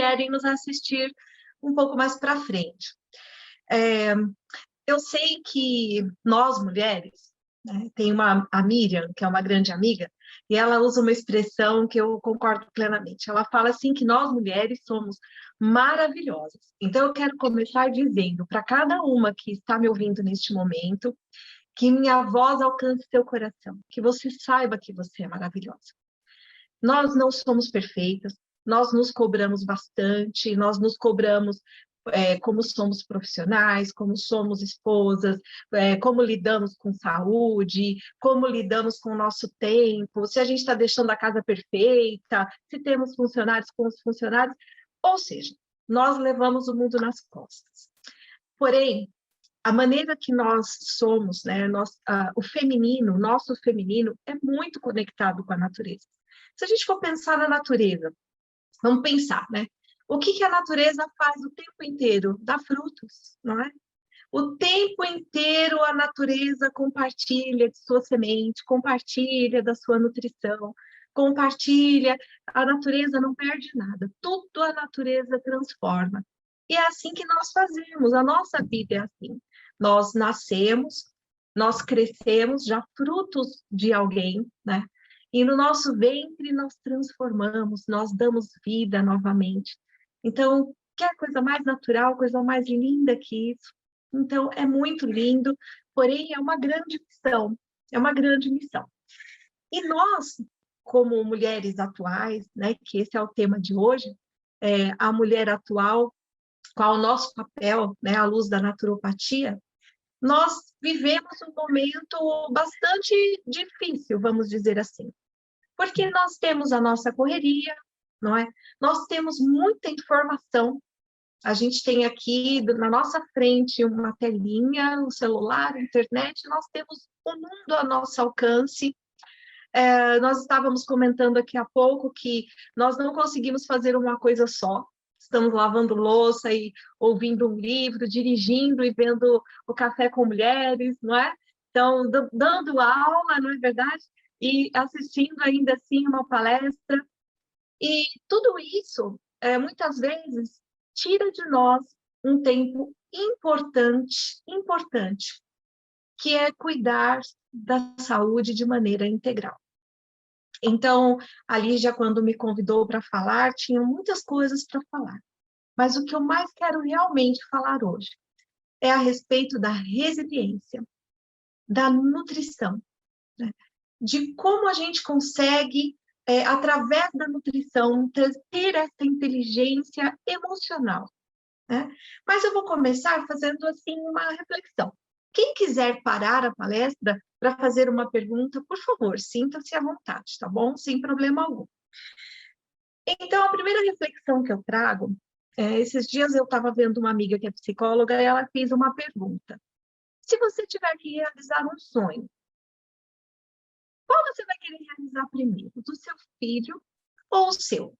vierem nos assistir um pouco mais para frente. Eu sei que nós, mulheres, né, tem a Miriam, que é uma grande amiga, e ela usa uma expressão que eu concordo plenamente. Ela fala assim que nós, mulheres, somos maravilhosas. Então, eu quero começar dizendo para cada uma que está me ouvindo neste momento, que minha voz alcance seu coração, que você saiba que você é maravilhosa. Nós não somos perfeitas, nós nos cobramos bastante, nós nos cobramos como somos profissionais, como somos esposas, como lidamos com saúde, como lidamos com o nosso tempo, se a gente está deixando a casa perfeita, se temos funcionários com os funcionários, ou seja, nós levamos o mundo nas costas. Porém, a maneira que nós somos, né, o feminino, o nosso feminino é muito conectado com a natureza. Se a gente for pensar na natureza, vamos pensar, né? O que a natureza faz o tempo inteiro? Dá frutos, não é? O tempo inteiro a natureza compartilha de sua semente, compartilha da sua nutrição, compartilha, a natureza não perde nada, tudo a natureza transforma. E é assim que nós fazemos, a nossa vida é assim. Nós nascemos, nós crescemos já frutos de alguém, né? E no nosso ventre nós transformamos, nós damos vida novamente. Então, quer coisa mais natural, coisa mais linda que isso? Então, é muito lindo, porém é uma grande missão, é uma grande missão. E nós, como mulheres atuais, né, que esse é o tema de hoje, a mulher atual, qual o nosso papel, né, à luz da naturopatia, nós vivemos um momento bastante difícil, vamos dizer assim. Porque nós temos a nossa correria, não é? Nós temos muita informação. A gente tem aqui na nossa frente uma telinha, um celular, internet, nós temos o mundo ao nosso alcance. Nós estávamos comentando aqui há pouco que nós não conseguimos fazer uma coisa só. Estamos lavando louça e ouvindo um livro, dirigindo e vendo o Café com Mulheres, não é? Então, dando aula, não é verdade? E assistindo ainda assim uma palestra. E tudo isso, muitas vezes, tira de nós um tempo importante, que é cuidar da saúde de maneira integral. Então, a Lígia, quando me convidou para falar, tinha muitas coisas para falar. Mas o que eu mais quero realmente falar hoje é a respeito da resiliência, da nutrição, né? De como a gente consegue, através da nutrição, ter essa inteligência emocional, né? Mas eu vou começar fazendo assim uma reflexão. Quem quiser parar a palestra para fazer uma pergunta, por favor, sinta-se à vontade, tá bom? Sem problema algum. Então, a primeira reflexão que eu trago, esses dias eu estava vendo uma amiga que é psicóloga e ela fez uma pergunta. Se você tiver que realizar um sonho, qual você vai querer realizar primeiro? Do seu filho ou o seu?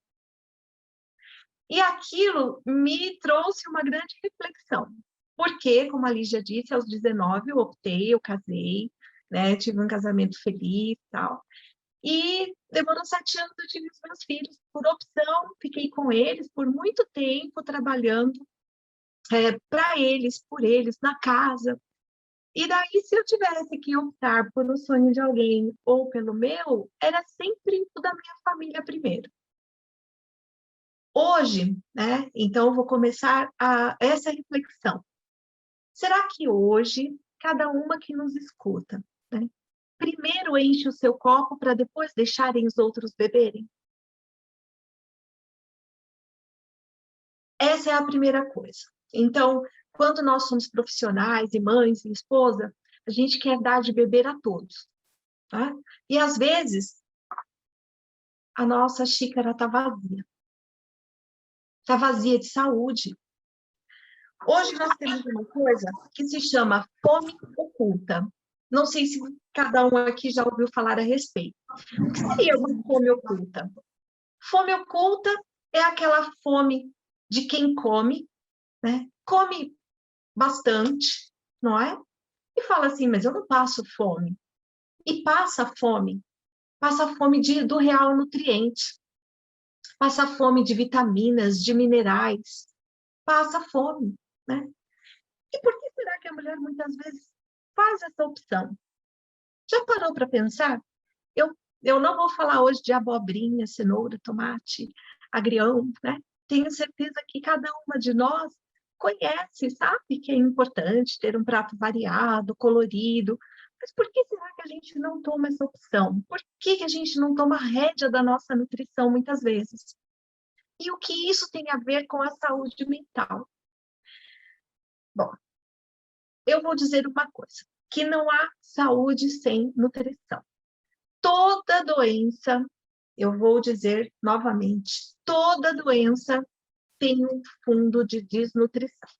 E aquilo me trouxe uma grande reflexão. Porque, como a Lígia disse, aos 19 eu optei, eu casei, né? Tive um casamento feliz e tal. E demorou 7 anos eu tive os meus filhos. Por opção, fiquei com eles por muito tempo, trabalhando para eles, por eles, na casa. E daí, se eu tivesse que optar por um sonho de alguém ou pelo meu, era sempre o da minha família primeiro. Hoje, né? Então, eu vou começar essa reflexão. Será que hoje, cada uma que nos escuta, né, primeiro enche o seu copo para depois deixarem os outros beberem? Essa é a primeira coisa. Então, quando nós somos profissionais e mães e esposa, a gente quer dar de beber a todos, tá? E às vezes a nossa xícara está vazia. Está vazia de saúde. Hoje nós temos uma coisa que se chama fome oculta. Não sei se cada um aqui já ouviu falar a respeito. O que seria uma fome oculta? Fome oculta é aquela fome de quem come, né? Come bastante, não é? E fala assim, mas eu não passo fome. E passa fome do real nutriente. passa fome de vitaminas, de minerais, passa fome, né? E por que será que a mulher muitas vezes faz essa opção? Já parou para pensar? Eu não vou falar hoje de abobrinha, cenoura, tomate, agrião, né? Tenho certeza que cada uma de nós conhece, sabe que é importante ter um prato variado, colorido. Mas por que será que a gente não toma essa opção? Por que que a gente não toma a rédea da nossa nutrição muitas vezes? E o que isso tem a ver com a saúde mental? Bom, eu vou dizer uma coisa, que não há saúde sem nutrição. Toda doença, eu vou dizer novamente, toda doença tem um fundo de desnutrição.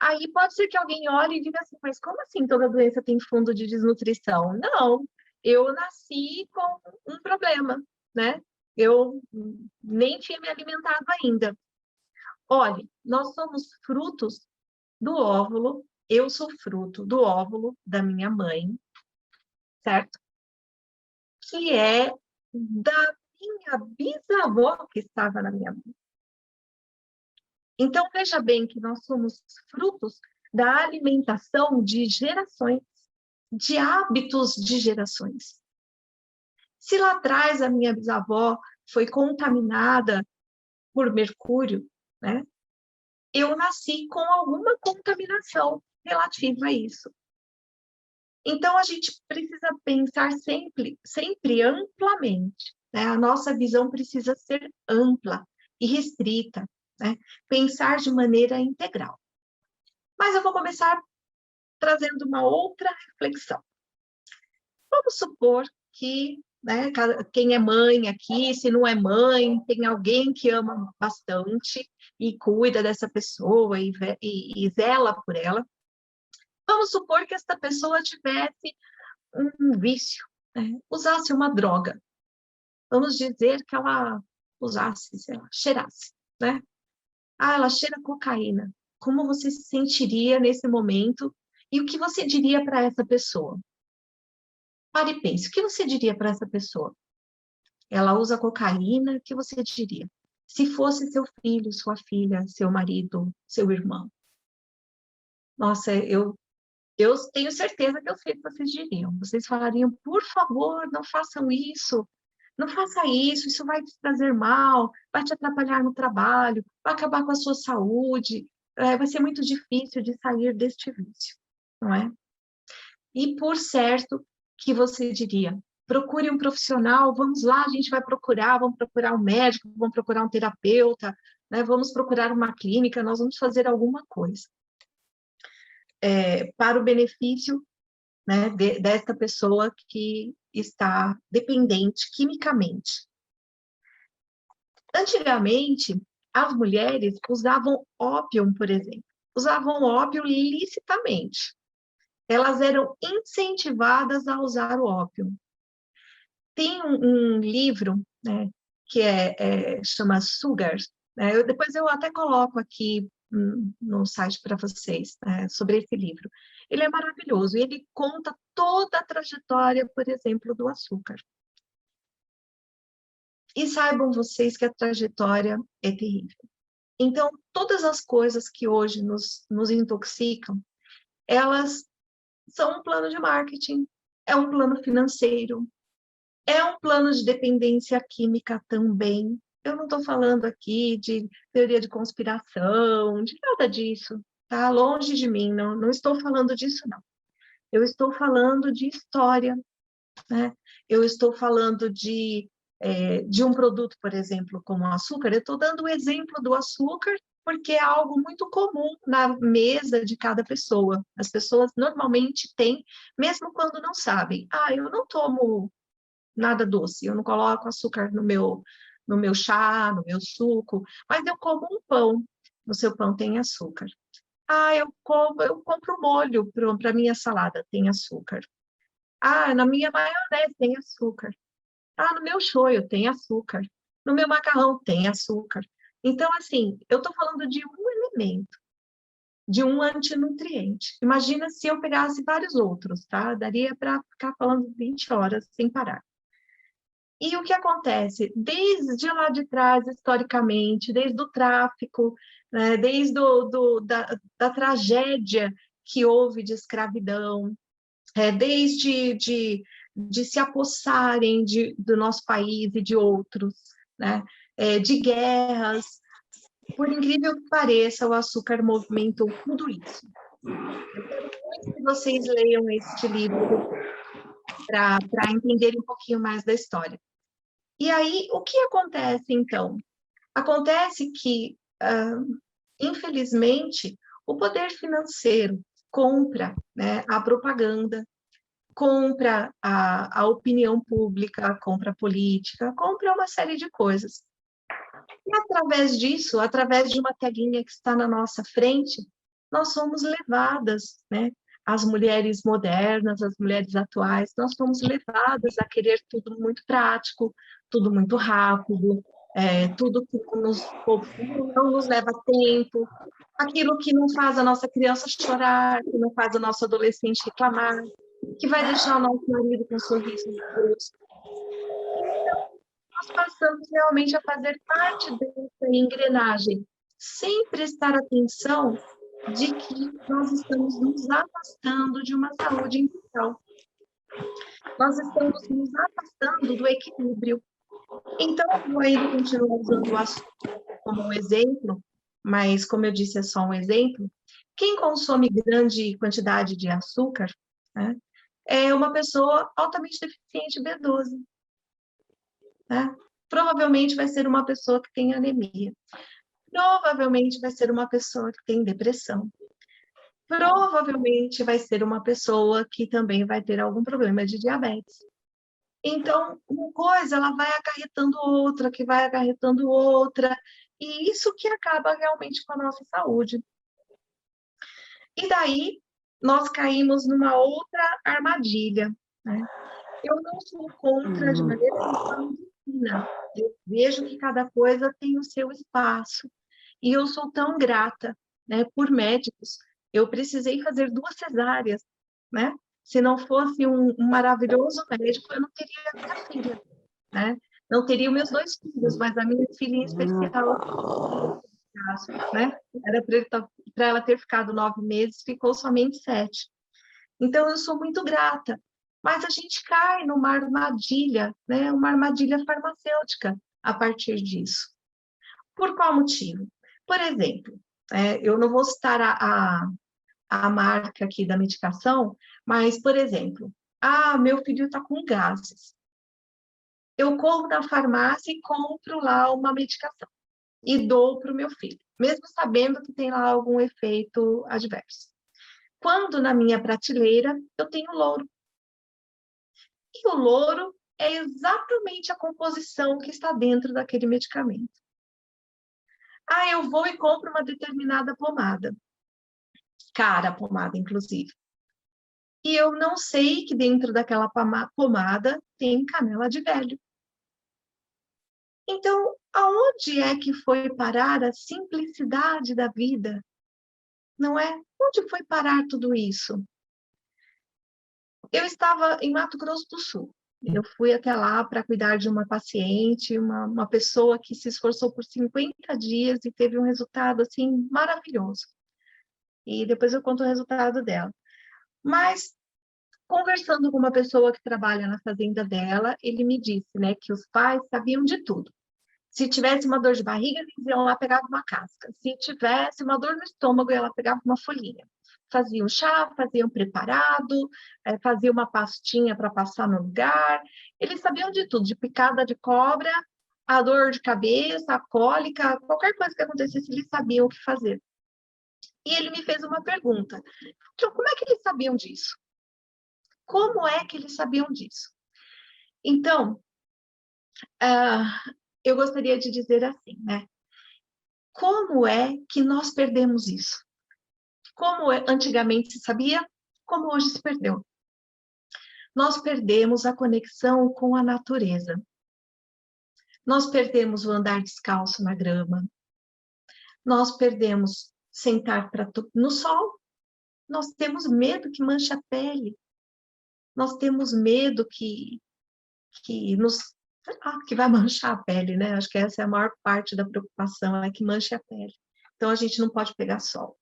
Aí pode ser que alguém olhe e diga assim, mas como assim toda doença tem fundo de desnutrição? Não, eu nasci com um problema, né? Eu nem tinha me alimentado ainda. Olhe, nós somos frutos do óvulo, eu sou fruto do óvulo da minha mãe, certo? Que é da minha bisavó que estava na minha mão. Então, veja bem que nós somos frutos da alimentação de gerações, de hábitos de gerações. Se lá atrás a minha bisavó foi contaminada por mercúrio, né? Eu nasci com alguma contaminação relativa a isso. Então, a gente precisa pensar sempre amplamente, né? A nossa visão precisa ser ampla e restrita, né? Pensar de maneira integral. Mas eu vou começar trazendo uma outra reflexão. Vamos supor que, né, quem é mãe aqui, se não é mãe, tem alguém que ama bastante e cuida dessa pessoa e zela por ela. Vamos supor que essa pessoa tivesse um vício, né? Usasse uma droga. Vamos dizer que ela usasse, sei lá, cheirasse, né? Ah, ela cheira cocaína. Como você se sentiria nesse momento? E o que você diria para essa pessoa? Pare e pense, o que você diria para essa pessoa? Ela usa cocaína, o que você diria? Se fosse seu filho, sua filha, seu marido, seu irmão. Nossa, eu tenho certeza que eu sei o que vocês diriam. Vocês falariam, por favor, não façam isso. Não faça isso, isso vai te trazer mal, vai te atrapalhar no trabalho, vai acabar com a sua saúde, vai ser muito difícil de sair deste vício, não é? E por certo que você diria, procure um profissional, vamos lá, a gente vai procurar, vamos procurar um médico, vamos procurar um terapeuta, né? Vamos procurar uma clínica, nós vamos fazer alguma coisa. Para o benefício, né, desta pessoa que está dependente quimicamente. Antigamente, as mulheres usavam ópio, por exemplo. Usavam ópio licitamente. Elas eram incentivadas a usar o ópio. Tem um livro, né, que chama Sugar, né? Depois eu até coloco aqui no site para vocês, né, sobre esse livro. Ele é maravilhoso, ele conta toda a trajetória, por exemplo, do açúcar. E saibam vocês que a trajetória é terrível. Então, todas as coisas que hoje nos intoxicam, elas são um plano de marketing, é um plano financeiro, é um plano de dependência química também. Eu não estou falando aqui de teoria de conspiração, de nada disso, tá? Longe de mim, não estou falando disso, não. Eu estou falando de história, né? Eu estou falando de um produto, por exemplo, como o açúcar. Eu estou dando o exemplo do açúcar porque é algo muito comum na mesa de cada pessoa. As pessoas normalmente têm, mesmo quando não sabem. Ah, eu não tomo nada doce, eu não coloco açúcar no meu chá, no meu suco, mas eu como um pão. No seu pão tem açúcar. Ah, eu compro molho para minha salada, tem açúcar. Ah, na minha maionese tem açúcar. Ah, no meu shoyu tem açúcar. No meu macarrão tem açúcar. Então, assim, eu estou falando de um elemento, de um antinutriente. Imagina se eu pegasse vários outros, tá? Daria para ficar falando 20 horas sem parar. E o que acontece? Desde lá de trás, historicamente, desde o tráfico, né, desde da tragédia que houve de escravidão, desde de se apossarem do nosso país e de outros, né, de guerras. Por incrível que pareça, o açúcar movimentou tudo isso. Eu quero muito que vocês leiam este livro para entenderem um pouquinho mais da história. E aí, o que acontece, então? Acontece que, infelizmente, o poder financeiro compra, né, a propaganda, compra a opinião pública, compra a política, compra uma série de coisas. E através disso, através de uma telinha que está na nossa frente, nós somos levadas, né? As mulheres modernas, as mulheres atuais, nós somos levadas a querer tudo muito prático, tudo muito rápido, tudo que não nos leva tempo, aquilo que não faz a nossa criança chorar, que não faz o nosso adolescente reclamar, que vai deixar o nosso marido com um sorriso no rosto. Nós passamos realmente a fazer parte dessa engrenagem, sem prestar atenção de que nós estamos nos afastando de uma saúde integral. Nós estamos nos afastando do equilíbrio. Então, eu vou ainda continuar usando o açúcar como um exemplo, mas, como eu disse, é só um exemplo. Quem consome grande quantidade de açúcar, né, é uma pessoa altamente deficiente B12. Né? Provavelmente vai ser uma pessoa que tem anemia. Provavelmente vai ser uma pessoa que tem depressão. Provavelmente vai ser uma pessoa que também vai ter algum problema de diabetes. Então, uma coisa, ela vai acarretando outra, que vai acarretando outra, e isso que acaba realmente com a nossa saúde. E daí, nós caímos numa outra armadilha, né? Eu não sou contra de maneira nenhuma a medicina. Eu vejo que cada coisa tem o seu espaço. E eu sou tão grata, né, por médicos. Eu precisei fazer 2 cesáreas, né? Se não fosse um maravilhoso médico, eu não teria a minha filha, né? Não teria os meus 2 filhos, mas a minha filha em especial, né? Era para ela ter ficado 9 meses, ficou somente 7. Então, eu sou muito grata. Mas a gente cai numa armadilha, né? Uma armadilha farmacêutica a partir disso. Por qual motivo? Por exemplo, eu não vou citar a marca aqui da medicação, mas, por exemplo, meu filho está com gases. Eu corro na farmácia e compro lá uma medicação e dou para o meu filho, mesmo sabendo que tem lá algum efeito adverso. Quando na minha prateleira eu tenho louro. E o louro é exatamente a composição que está dentro daquele medicamento. Eu vou e compro uma determinada pomada. Cara a pomada, inclusive. E eu não sei que dentro daquela pomada tem canela de velho. Então, aonde é que foi parar a simplicidade da vida? Não é? Onde foi parar tudo isso? Eu estava em Mato Grosso do Sul. Eu fui até lá para cuidar de uma paciente, uma pessoa que se esforçou por 50 dias e teve um resultado, assim, maravilhoso. E depois eu conto o resultado dela. Mas, conversando com uma pessoa que trabalha na fazenda dela, ele me disse, né, que os pais sabiam de tudo. Se tivesse uma dor de barriga, eles iam lá, pegavam uma casca. Se tivesse uma dor no estômago, ela pegava uma folhinha. Faziam chá, faziam preparado, faziam uma pastinha para passar no lugar. Eles sabiam de tudo, de picada de cobra, a dor de cabeça, a cólica, qualquer coisa que acontecesse, eles sabiam o que fazer. E ele me fez uma pergunta. Então, como é que eles sabiam disso? Como é que eles sabiam disso? Então, eu gostaria de dizer assim, né? Como é que nós perdemos isso? Como antigamente se sabia, como hoje se perdeu. Nós perdemos a conexão com a natureza. Nós perdemos o andar descalço na grama. Nós perdemos sentar no sol. Nós temos medo que manche a pele. Nós temos medo que nos que vai manchar a pele, né? Acho que essa é a maior parte da preocupação, é que manche a pele. Então, a gente não pode pegar sol.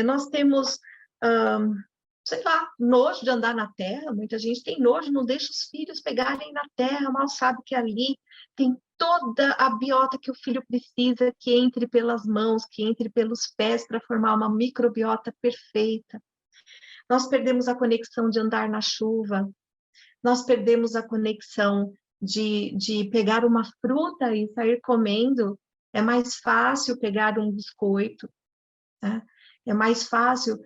Nós temos, sei lá, nojo de andar na terra, muita gente tem nojo, não deixa os filhos pegarem na terra, mal sabe que ali tem toda a biota que o filho precisa, que entre pelas mãos, que entre pelos pés para formar uma microbiota perfeita. Nós perdemos a conexão de andar na chuva, nós perdemos a conexão de pegar uma fruta e sair comendo. É mais fácil pegar um biscoito, né? É mais fácil.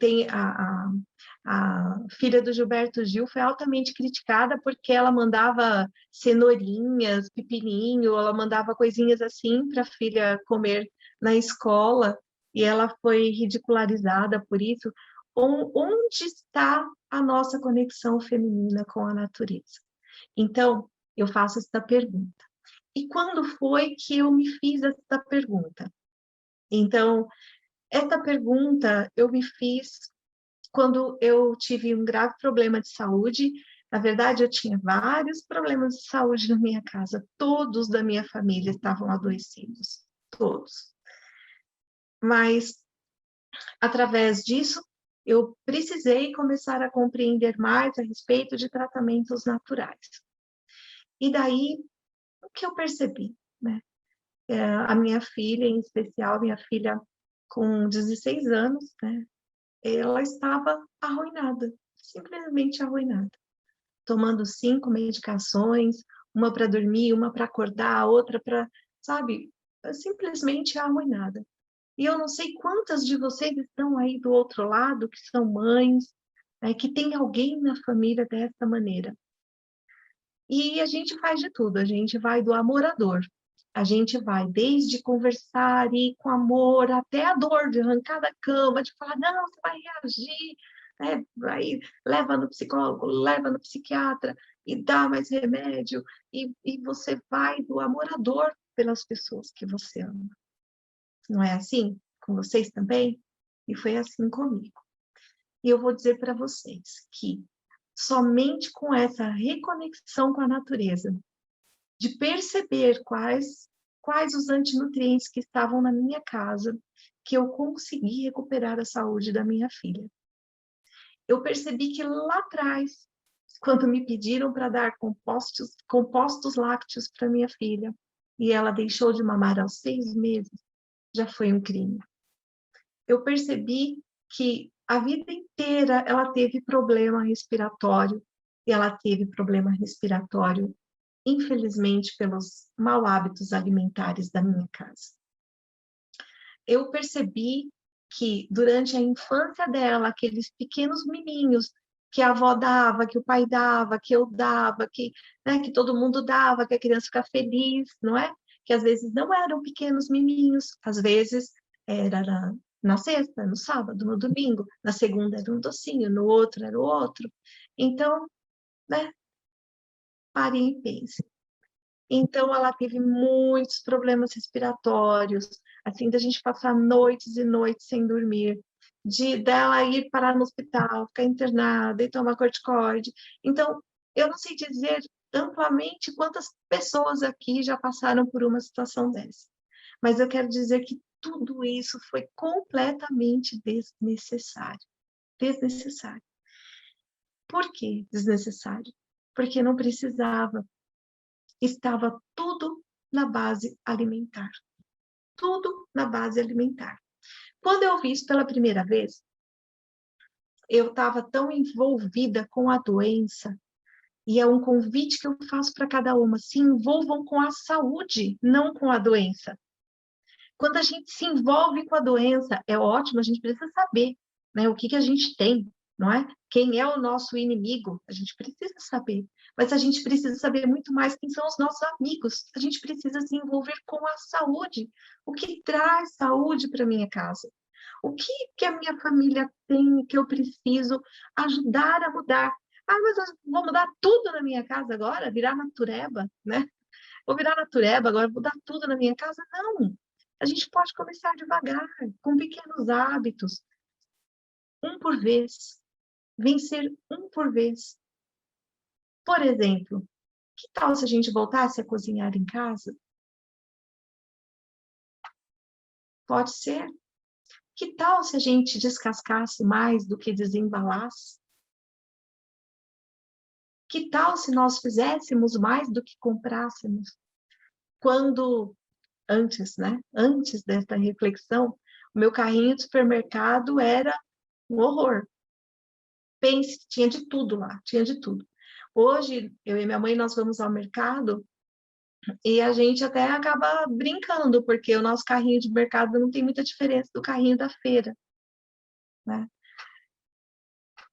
Tem a filha do Gilberto Gil foi altamente criticada porque ela mandava cenourinhas, pepininho, ela mandava coisinhas assim para a filha comer na escola, e ela foi ridicularizada por isso. Onde está a nossa conexão feminina com a natureza? Então, eu faço esta pergunta. E quando foi que eu me fiz essa pergunta? Então, essa pergunta eu me fiz quando eu tive um grave problema de saúde. Na verdade, eu tinha vários problemas de saúde na minha casa. Todos da minha família estavam adoecidos. Todos. Mas, através disso, eu precisei começar a compreender mais a respeito de tratamentos naturais. E daí, o que eu percebi, né? A minha filha, em especial, minha filha com 16 anos, né? Ela estava arruinada, simplesmente arruinada. Tomando 5 medicações, uma para dormir, uma para acordar, outra para, sabe, simplesmente arruinada. E eu não sei quantas de vocês estão aí do outro lado, que são mães, que tem alguém na família dessa maneira. E a gente faz de tudo, a gente vai do amor à dor. A gente vai desde conversar e com amor, até a dor de arrancar da cama, de falar, não, você vai reagir, né? Aí leva no psicólogo, leva no psiquiatra e dá mais remédio, e você vai do amor à dor pelas pessoas que você ama. Não é assim com vocês também? E foi assim comigo. E eu vou dizer para vocês que somente com essa reconexão com a natureza, de perceber quais os antinutrientes que estavam na minha casa, que eu consegui recuperar a saúde da minha filha. Eu percebi que lá atrás, quando me pediram para dar compostos lácteos para minha filha, e ela deixou de mamar aos 6 meses, já foi um crime. Eu percebi que a vida inteira ela teve problema respiratório, e ela teve problema respiratório, infelizmente, pelos maus hábitos alimentares da minha casa. Eu percebi que durante a infância dela, aqueles pequenos miminhos que a avó dava, que o pai dava, que eu dava, né, que todo mundo dava, que a criança fica feliz, não é? Que às vezes não eram pequenos miminhos, às vezes era na sexta, no sábado, no domingo, na segunda era um docinho, no outro era o outro. Então, né, pare e pense. Então, ela teve muitos problemas respiratórios, assim, da gente passar noites e noites sem dormir, dela ir parar no hospital, ficar internada e tomar corticoide. Então, eu não sei dizer amplamente quantas pessoas aqui já passaram por uma situação dessa, mas eu quero dizer que tudo isso foi completamente desnecessário. Desnecessário. Por que desnecessário? Porque não precisava. Estava tudo na base alimentar. Tudo na base alimentar. Quando eu vi isso pela primeira vez, eu estava tão envolvida com a doença, e é um convite que eu faço para cada uma: se envolvam com a saúde, não com a doença. Quando a gente se envolve com a doença, é ótimo, a gente precisa saber, né, o que a gente tem, não é? Quem é o nosso inimigo, a gente precisa saber. Mas a gente precisa saber muito mais quem são os nossos amigos. A gente precisa se envolver com a saúde. O que traz saúde para minha casa? O que a minha família tem que eu preciso ajudar a mudar? Ah, mas eu vou mudar tudo na minha casa agora? Virar natureba, né? Vou virar natureba agora, vou mudar tudo na minha casa? Não! A gente pode começar devagar, com pequenos hábitos, um por vez, vencer um por vez. Por exemplo, Que tal se a gente voltasse a cozinhar em casa? Pode ser. Que tal se a gente descascasse mais do que desembalasse? Que tal se nós fizéssemos mais do que comprássemos? Quando, antes, né? Antes dessa reflexão, o meu carrinho de supermercado era um horror. Pense, tinha de tudo lá, tinha de tudo. Hoje, eu e minha mãe, nós vamos ao mercado e a gente até acaba brincando, porque o nosso carrinho de mercado não tem muita diferença do carrinho da feira, né?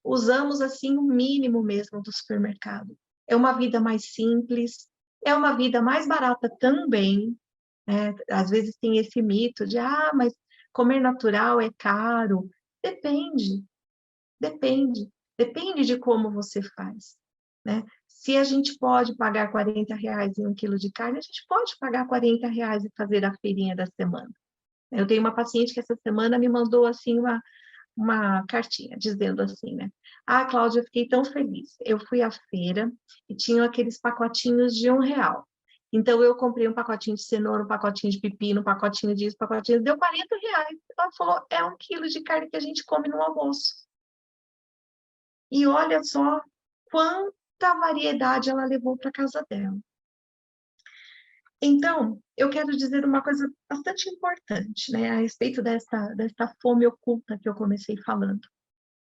Usamos, assim, o mínimo mesmo do supermercado. É uma vida mais simples, é uma vida mais barata também, né? Às vezes tem esse mito de, mas comer natural é caro. Depende, depende. Depende de como você faz, né? Se a gente pode pagar R$ 40 em 1 quilo de carne, a gente pode pagar R$ 40 e fazer a feirinha da semana. Eu tenho uma paciente que essa semana me mandou, assim, uma cartinha dizendo assim, né? Cláudia, eu fiquei tão feliz. Eu fui à feira e tinham aqueles pacotinhos de R$ 1. Então, eu comprei um pacotinho de cenoura, um pacotinho de pepino, um pacotinho disso, um pacotinho... Deu R$ 40. Ela falou, é 1 quilo de carne que a gente come no almoço. E olha só quanta variedade ela levou para casa dela. Então, eu quero dizer uma coisa bastante importante, né, a respeito dessa fome oculta que eu comecei falando.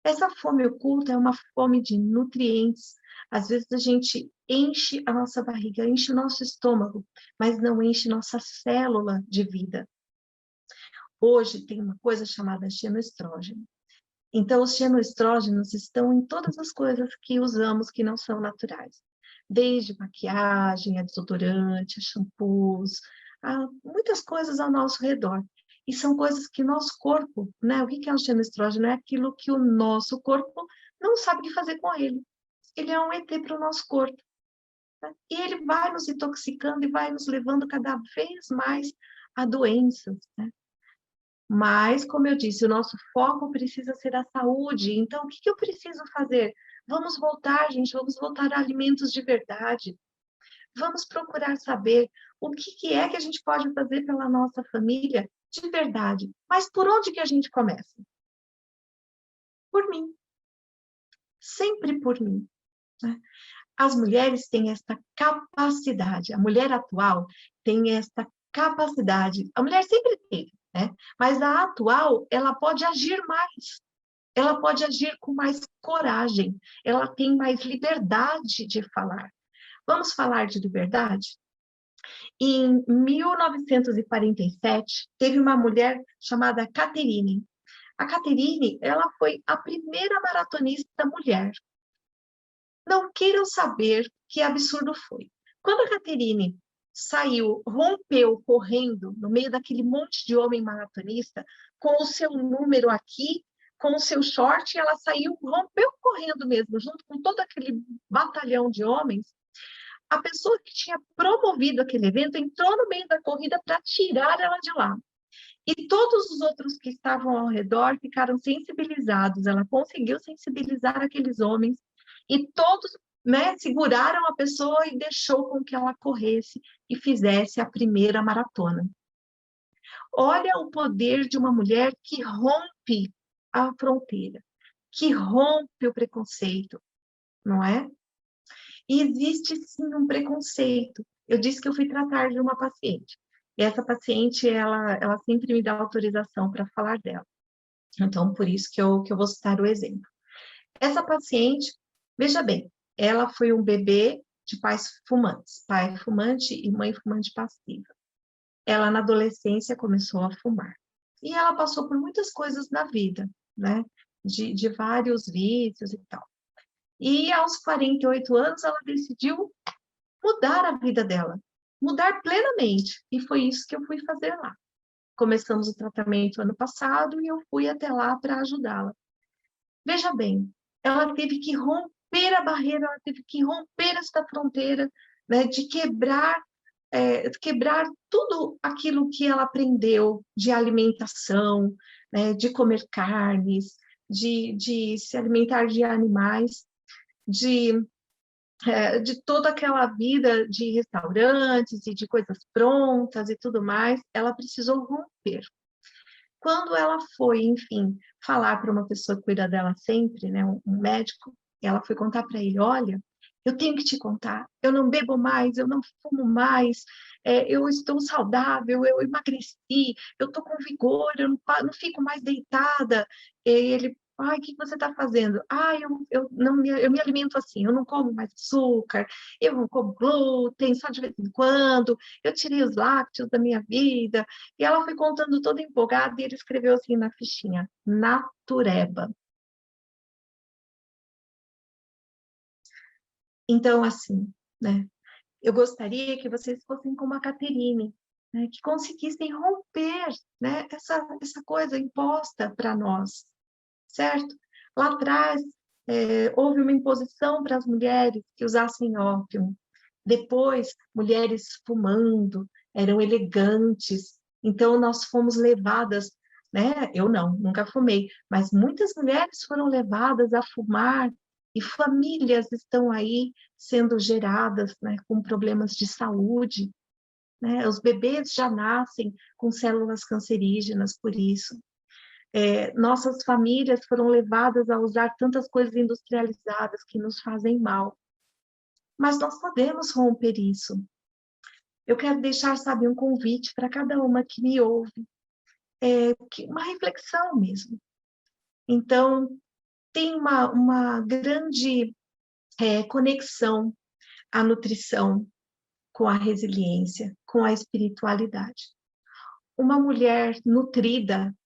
Essa fome oculta é uma fome de nutrientes. Às vezes a gente enche a nossa barriga, enche o nosso estômago, mas não enche nossa célula de vida. Hoje tem uma coisa chamada xenoestrógeno. Então, os xenoestrógenos estão em todas as coisas que usamos que não são naturais. Desde maquiagem, a desodorante, a shampoos, muitas coisas ao nosso redor. E são coisas que nosso corpo, né? O que é o xenoestrógeno? É aquilo que o nosso corpo não sabe o que fazer com ele. Ele é um ET para o nosso corpo. Né? E ele vai nos intoxicando e vai nos levando cada vez mais a doenças, né? Mas, como eu disse, o nosso foco precisa ser a saúde. Então, o que eu preciso fazer? Vamos voltar, gente, vamos voltar a alimentos de verdade. Vamos procurar saber o que é que a gente pode fazer pela nossa família de verdade. Mas por onde que a gente começa? Por mim. Sempre por mim, né? As mulheres têm esta capacidade, a mulher atual tem esta capacidade, a mulher sempre teve, né? Mas a atual, ela pode agir mais, ela pode agir com mais coragem, ela tem mais liberdade de falar. Vamos falar de liberdade? Em 1947, teve uma mulher chamada Catherine. A Catherine, ela foi a primeira maratonista mulher. Não queiram saber que absurdo foi. Quando a Catherine saiu, rompeu correndo no meio daquele monte de homem maratonista, com o seu número aqui, com o seu short, ela saiu, rompeu correndo mesmo, junto com todo aquele batalhão de homens. A pessoa que tinha promovido aquele evento entrou no meio da corrida para tirar ela de lá. E todos os outros que estavam ao redor ficaram sensibilizados. Ela conseguiu sensibilizar aqueles homens e todos, né, seguraram a pessoa e deixou com que ela corresse e fizesse a primeira maratona. Olha o poder de uma mulher que rompe a fronteira, que rompe o preconceito, não é? E existe sim um preconceito. Eu disse que eu fui tratar de uma paciente. E essa paciente, ela sempre me dá autorização para falar dela. Então, por isso que eu vou citar o exemplo. Essa paciente, veja bem, ela foi um bebê de pais fumantes, pai fumante e mãe fumante passiva. Ela, na adolescência, começou a fumar. E ela passou por muitas coisas na vida, né? De vários vícios e tal. E aos 48 anos, ela decidiu mudar a vida dela, mudar plenamente. E foi isso que eu fui fazer lá. Começamos o tratamento ano passado e eu fui até lá para ajudá-la. Veja bem, ela teve que romper a barreira, ela teve que romper esta fronteira, né, de quebrar tudo aquilo que ela aprendeu de alimentação, né, de comer carnes, de se alimentar de animais, de de toda aquela vida de restaurantes e de coisas prontas e tudo mais, ela precisou romper. Quando ela foi, enfim, falar para uma pessoa que cuida dela sempre, né, um médico, ela foi contar para ele, olha, eu tenho que te contar, eu não bebo mais, eu não fumo mais, eu estou saudável, eu emagreci, eu estou com vigor, eu não fico mais deitada. E ele, ai, o que você está fazendo? Ah, eu me alimento assim, eu não como mais açúcar, eu não como glúten, só de vez em quando, eu tirei os lácteos da minha vida. E ela foi contando toda empolgada e ele escreveu assim na fichinha, natureba. Então, assim, né? Eu gostaria que vocês fossem como a Caterine, né, que conseguissem romper, né, essa coisa imposta para nós, certo? Lá atrás, houve uma imposição para as mulheres que usassem ópio. Depois, mulheres fumando, eram elegantes. Então, nós fomos levadas, né? Eu não, nunca fumei, mas muitas mulheres foram levadas a fumar e famílias estão aí sendo geradas, né, com problemas de saúde, né? Os bebês já nascem com células cancerígenas por isso. Nossas famílias foram levadas a usar tantas coisas industrializadas que nos fazem mal. Mas nós podemos romper isso. Eu quero deixar, sabe, um convite para cada uma que me ouve, uma reflexão mesmo. Então, tem uma grande conexão a nutrição com a resiliência, com a espiritualidade. Uma mulher nutrida,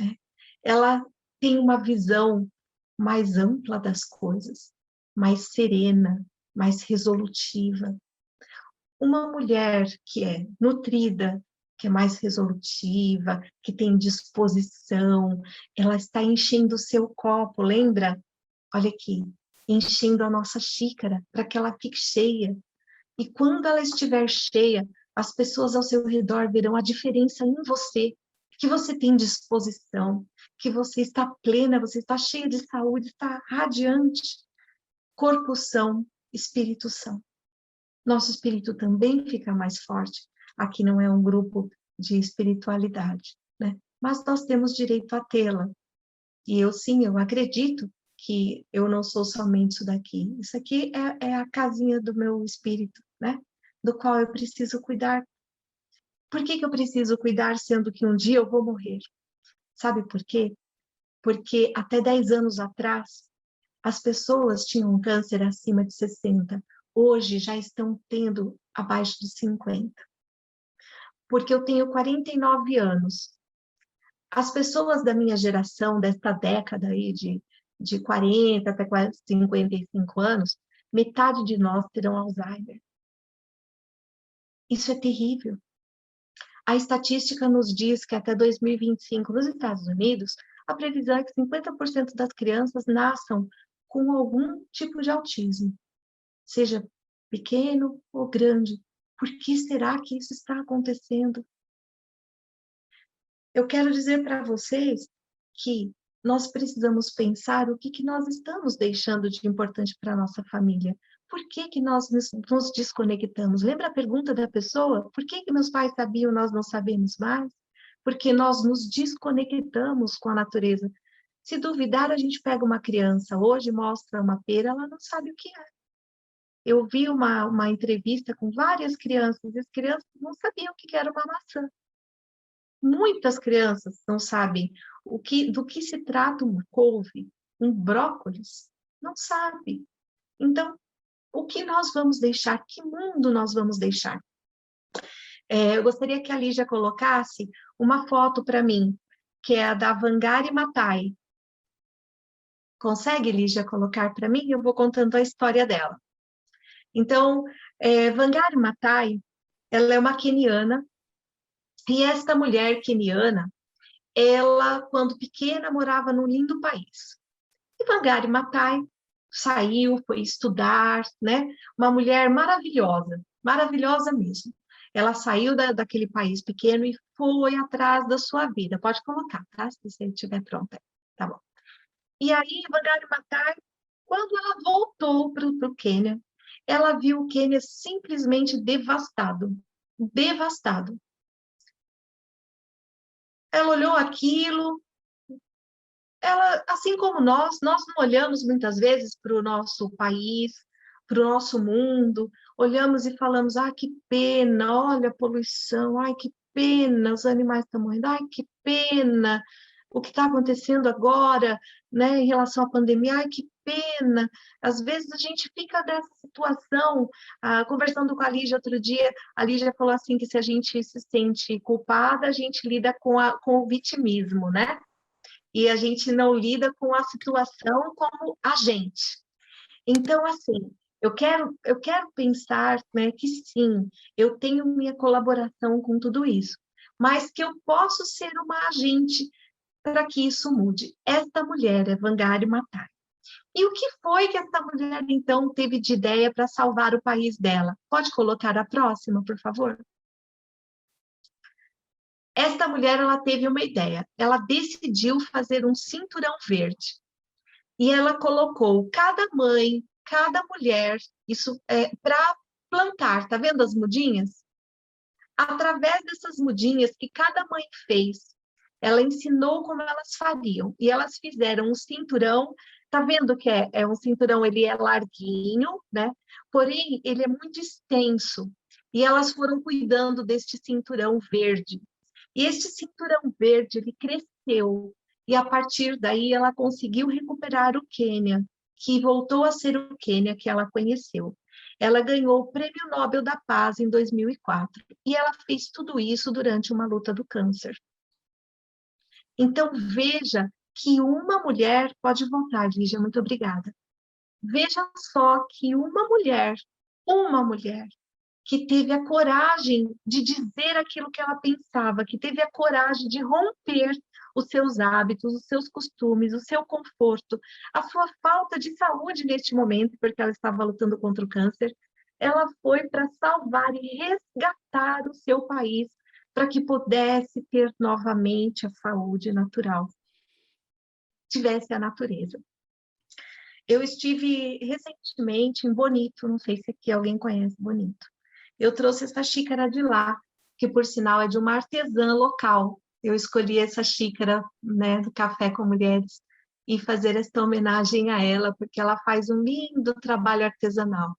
né, ela tem uma visão mais ampla das coisas, mais serena, mais resolutiva. Uma mulher que é nutrida, que é mais resolutiva, que tem disposição, ela está enchendo o seu copo, lembra? Olha aqui, enchendo a nossa xícara para que ela fique cheia. E quando ela estiver cheia, as pessoas ao seu redor verão a diferença em você, que você tem disposição, que você está plena, você está cheia de saúde, está radiante. Corpo são, espírito são. Nosso espírito também fica mais forte. Aqui não é um grupo de espiritualidade, né? Mas nós temos direito a tê-la. E eu, sim, eu acredito que eu não sou somente isso daqui. Isso aqui é a casinha do meu espírito, né? Do qual eu preciso cuidar. Por que eu preciso cuidar, sendo que um dia eu vou morrer? Sabe por quê? Porque até 10 anos atrás, as pessoas tinham um câncer acima de 60. Hoje já estão tendo abaixo de 50. Porque eu tenho 49 anos. As pessoas da minha geração, desta década aí de 40 até quase 55 anos, metade de nós terão Alzheimer. Isso é terrível. A estatística nos diz que até 2025, nos Estados Unidos, a previsão é que 50% das crianças nasçam com algum tipo de autismo, seja pequeno ou grande. Por que será que isso está acontecendo? Eu quero dizer para vocês que nós precisamos pensar o que nós estamos deixando de importante para a nossa família. Por que nós nos desconectamos? Lembra a pergunta da pessoa? Por que meus pais sabiam e nós não sabemos mais? Porque nós nos desconectamos com a natureza. Se duvidar, a gente pega uma criança hoje, mostra uma pera, ela não sabe o que é. Eu vi uma entrevista com várias crianças, e as crianças não sabiam o que era uma maçã. Muitas crianças não sabem do que se trata uma couve, um brócolis, não sabe. Então, o que nós vamos deixar? Que mundo nós vamos deixar? Eu gostaria que a Lígia colocasse uma foto para mim, que é a da Wangari Maathai. Consegue, Lígia, colocar para mim? Eu vou contando a história dela. Então, Wangari Maathai, ela é uma queniana, e esta mulher queniana, ela, quando pequena, morava num lindo país. E Wangari Maathai saiu, foi estudar, né? Uma mulher maravilhosa, maravilhosa mesmo. Ela saiu daquele país pequeno e foi atrás da sua vida. Pode colocar, tá? Se você estiver pronta. Tá bom. E aí, Wangari Maathai, quando ela voltou para o Quênia, ela viu o Quênia simplesmente devastado, devastado. Ela olhou aquilo, ela, assim como nós não olhamos muitas vezes para o nosso país, para o nosso mundo, olhamos e falamos, ah, que pena, olha a poluição, ai, que pena, os animais estão morrendo, ai, que pena, o que está acontecendo agora, né, em relação à pandemia, ai, que pena. Às vezes a gente fica nessa situação, conversando com a Lígia outro dia, a Lígia falou assim que se a gente se sente culpada, a gente lida com o vitimismo, né? E a gente não lida com a situação como agente. Então, assim, eu quero pensar, né, que sim, eu tenho minha colaboração com tudo isso, mas que eu posso ser uma agente para que isso mude. Esta mulher é Wangari Maathai. E o que foi que essa mulher, então, teve de ideia para salvar o país dela? Pode colocar a próxima, por favor? Esta mulher, ela teve uma ideia. Ela decidiu fazer um cinturão verde. E ela colocou cada mãe, cada mulher, isso é para plantar, tá vendo as mudinhas? Através dessas mudinhas que cada mãe fez, ela ensinou como elas fariam, e elas fizeram um cinturão, tá vendo que é um cinturão, ele é larguinho, né? Porém, ele é muito extenso, e elas foram cuidando deste cinturão verde. E este cinturão verde, ele cresceu, e a partir daí ela conseguiu recuperar o Quênia, que voltou a ser o Quênia que ela conheceu. Ela ganhou o Prêmio Nobel da Paz em 2004, e ela fez tudo isso durante uma luta do câncer. Então, veja que uma mulher, pode voltar, Lígia, muito obrigada. Veja só que uma mulher, que teve a coragem de dizer aquilo que ela pensava, que teve a coragem de romper os seus hábitos, os seus costumes, o seu conforto, a sua falta de saúde neste momento, porque ela estava lutando contra o câncer, ela foi para salvar e resgatar o seu país para que pudesse ter novamente a saúde natural, tivesse a natureza. Eu estive recentemente em Bonito, não sei se aqui alguém conhece Bonito. Eu trouxe essa xícara de lá, que por sinal é de uma artesã local. Eu escolhi essa xícara, né, do Café com Mulheres e fazer esta homenagem a ela, porque ela faz um lindo trabalho artesanal.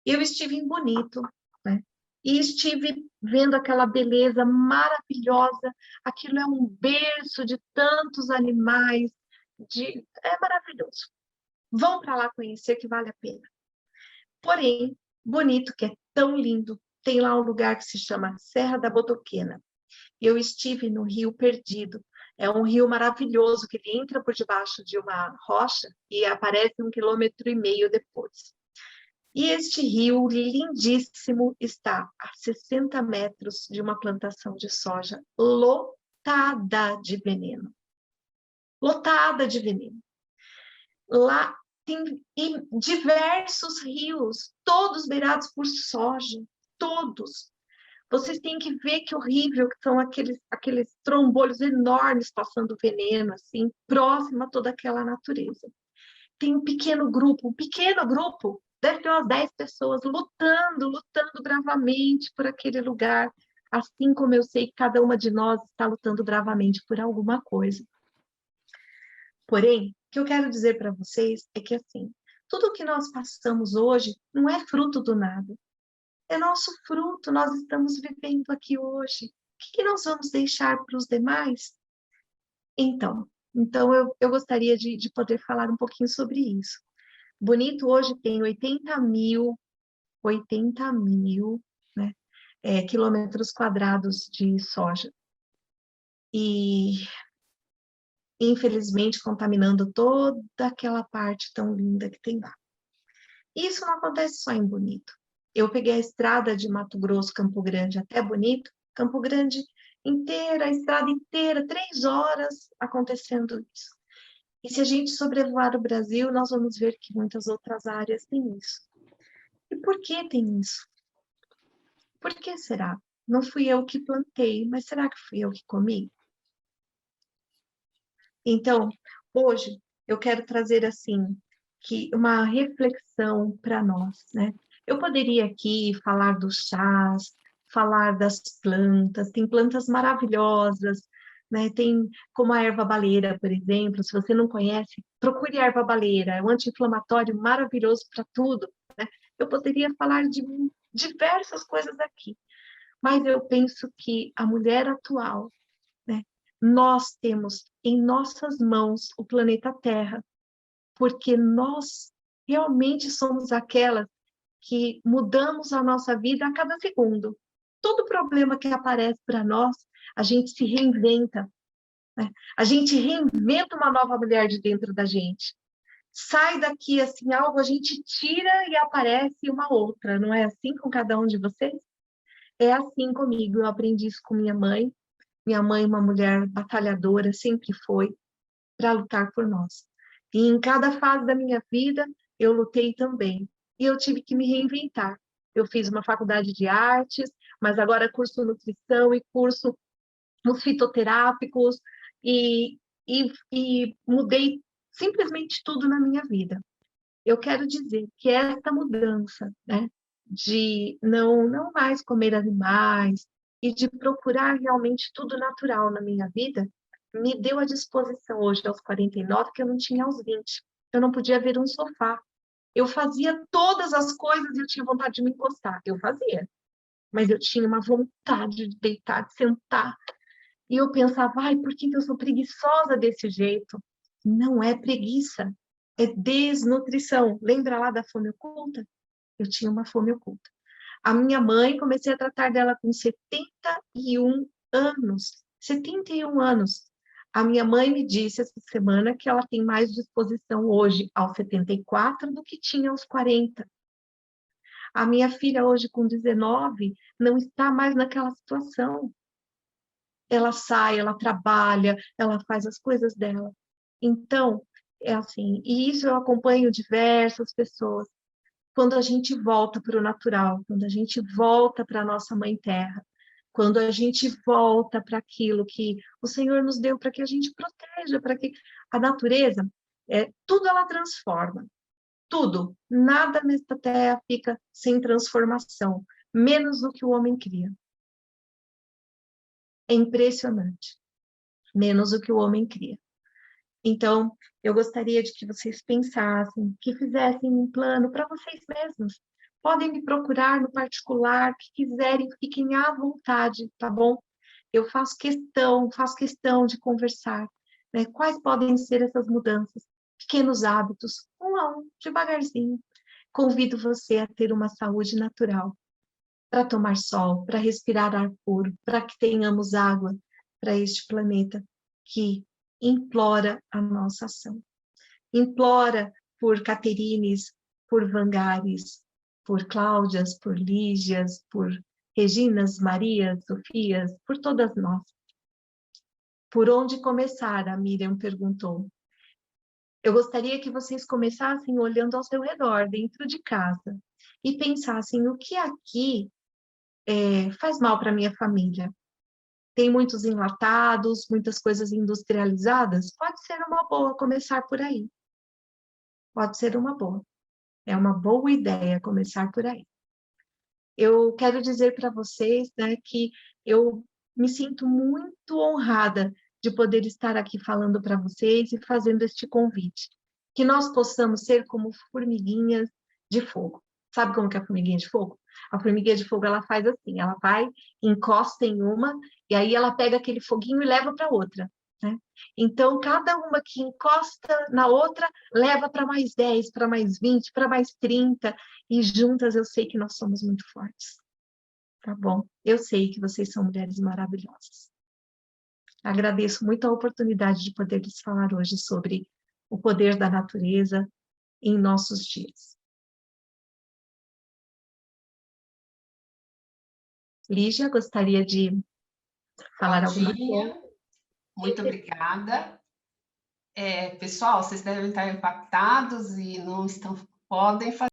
Eu estive em Bonito, né? E estive vendo aquela beleza maravilhosa. Aquilo é um berço de tantos animais, é maravilhoso. Vão para lá conhecer que vale a pena. Porém, Bonito, que é tão lindo, tem lá um lugar que se chama Serra da Botoquena. Eu estive no Rio Perdido. É um rio maravilhoso que ele entra por debaixo de uma rocha e aparece 1,5 km depois. E este rio lindíssimo está a 60 metros de uma plantação de soja lotada de veneno. Lotada de veneno. Lá tem diversos rios, todos beirados por soja, todos. Vocês têm que ver que horrível que são aqueles trombolhos enormes passando veneno, assim, próximo a toda aquela natureza. Tem um pequeno grupo, deve ter umas 10 pessoas lutando bravamente por aquele lugar, assim como eu sei que cada uma de nós está lutando bravamente por alguma coisa. Porém, o que eu quero dizer para vocês é que, assim, tudo o que nós passamos hoje não é fruto do nada. É nosso fruto, nós estamos vivendo aqui hoje. O que nós vamos deixar para os demais? Então eu gostaria de poder falar um pouquinho sobre isso. Bonito hoje tem 80 mil, né, quilômetros quadrados de soja. E infelizmente, contaminando toda aquela parte tão linda que tem lá. Isso não acontece só em Bonito. Eu peguei a estrada de Mato Grosso, Campo Grande, até Bonito, Campo Grande inteira, a estrada inteira, 3 horas acontecendo isso. E se a gente sobrevoar o Brasil, nós vamos ver que muitas outras áreas têm isso. E por que tem isso? Por que será? Não fui eu que plantei, mas será que fui eu que comi? Então, hoje, eu quero trazer assim, uma reflexão para nós, né? Eu poderia aqui falar dos chás, falar das plantas, tem plantas maravilhosas, né? Tem como a erva baleira, por exemplo, se você não conhece, procure a erva baleira, é um anti-inflamatório maravilhoso para tudo, né? Eu poderia falar de diversas coisas aqui, mas eu penso que a mulher atual, né? Nós temos em nossas mãos o planeta Terra, porque nós realmente somos aquelas que mudamos a nossa vida a cada segundo. Todo problema que aparece para nós, a gente se reinventa, né? A gente reinventa uma nova mulher de dentro da gente. Sai daqui assim algo, a gente tira e aparece uma outra. Não é assim com cada um de vocês? É assim comigo. Eu aprendi isso com minha mãe. Minha mãe, uma mulher batalhadora, sempre foi para lutar por nós. E em cada fase da minha vida, eu lutei também. E eu tive que me reinventar. Eu fiz uma faculdade de artes, mas agora curso nutrição e curso os fitoterápicos, e mudei simplesmente tudo na minha vida. Eu quero dizer que essa mudança, né, de não mais comer animais e de procurar realmente tudo natural na minha vida, me deu a disposição hoje, aos 49, que eu não tinha aos 20. Eu não podia ver um sofá. Eu fazia todas as coisas e eu tinha vontade de me encostar. Eu fazia, mas eu tinha uma vontade de deitar, de sentar. E eu pensava, ai, por que eu sou preguiçosa desse jeito? Não é preguiça, é desnutrição. Lembra lá da fome oculta? Eu tinha uma fome oculta. A minha mãe, comecei a tratar dela com 71 anos. 71 anos. A minha mãe me disse essa semana que ela tem mais disposição hoje, aos 74, do que tinha aos 40. A minha filha, hoje com 19, não está mais naquela situação. Ela sai, ela trabalha, ela faz as coisas dela. Então, é assim, e isso eu acompanho diversas pessoas. Quando a gente volta para o natural, quando a gente volta para a nossa Mãe Terra, quando a gente volta para aquilo que o Senhor nos deu para que a gente proteja, para que a natureza, tudo ela transforma, tudo, nada nesta terra fica sem transformação, menos o que o homem cria. É impressionante, menos o que o homem cria. Então, eu gostaria de que vocês pensassem, que fizessem um plano para vocês mesmos. Podem me procurar no particular, que quiserem, fiquem à vontade, tá bom? Eu faço questão de conversar, né? Quais podem ser essas mudanças? Pequenos hábitos, um a um, devagarzinho. Convido você a ter uma saúde natural, para tomar sol, para respirar ar puro, para que tenhamos água para este planeta que implora a nossa ação. Implora por Caterines, por Vangares, por Cláudias, por Lígias, por Reginas, Marias, Sofias, por todas nós. Por onde começar? A Miriam perguntou. Eu gostaria que vocês começassem olhando ao seu redor, dentro de casa, e pensassem o que aqui faz mal para minha família. Tem muitos enlatados, muitas coisas industrializadas? Pode ser uma boa começar por aí. Pode ser uma boa. É uma boa ideia começar por aí. Eu quero dizer para vocês, né, que eu me sinto muito honrada de poder estar aqui falando para vocês e fazendo este convite. Que nós possamos ser como formiguinhas de fogo. Sabe como que é a formiguinha de fogo? A formiguinha de fogo, ela faz assim, ela vai, encosta em uma, e aí ela pega aquele foguinho e leva para outra, né? Então, cada uma que encosta na outra, leva para mais 10, para mais 20, para mais 30, e juntas eu sei que nós somos muito fortes, tá bom? Eu sei que vocês são mulheres maravilhosas. Agradeço muito a oportunidade de poder lhes falar hoje sobre o poder da natureza em nossos dias. Lígia, gostaria de falar alguma coisa? Muito obrigada. Pessoal, vocês devem estar impactados e não estão, podem fazer